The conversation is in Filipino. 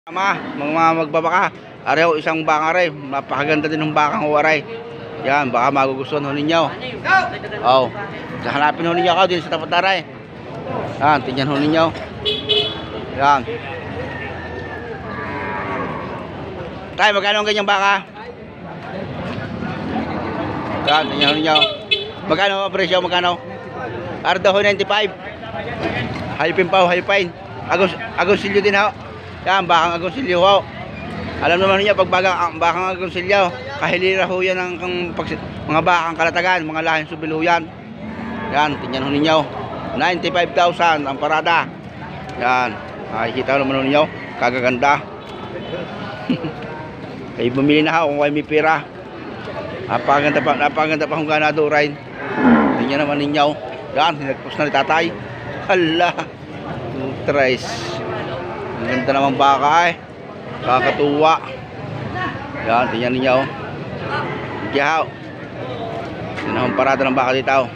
Mga magbabaka. Areho isang baka rin. Napakaganda din ng bakang uwaray. Yan, baka magugustuhan ho ninyo. Oh. Hanapin ho ninyo ako din sa tapat na rin. Yan, tingnan ho ninyo. Yan. Tay, magkano ang ganyang baka? Yan, tingnan ho ninyo. Magkano ang presyo? Magkano? Ardo ho 95. Hayupin pa ho, hayupin. Agosilyo din ho. Yan, bakang agosilyo ho. Alam naman niyo pag bakang agosilyo, kahilira ho yan ng mga bakang kalatagan, mga lahing subil ho yan. Yan, tingnan ho ninyo. 95,000 ang parada. Yan, nakikita naman ho ninyo, kagaganda. Kayo bumili na ho kung kayo may pera. Napakaganda pa kung ganado rin. Tingnan naman ninyo. Yan, hinagpos na ni tatay. Hala, tres. Ang ganda naman baka kakatuwa. Yan, tingnan ninyo. Diyaw. Yan ang parada ng baka dito.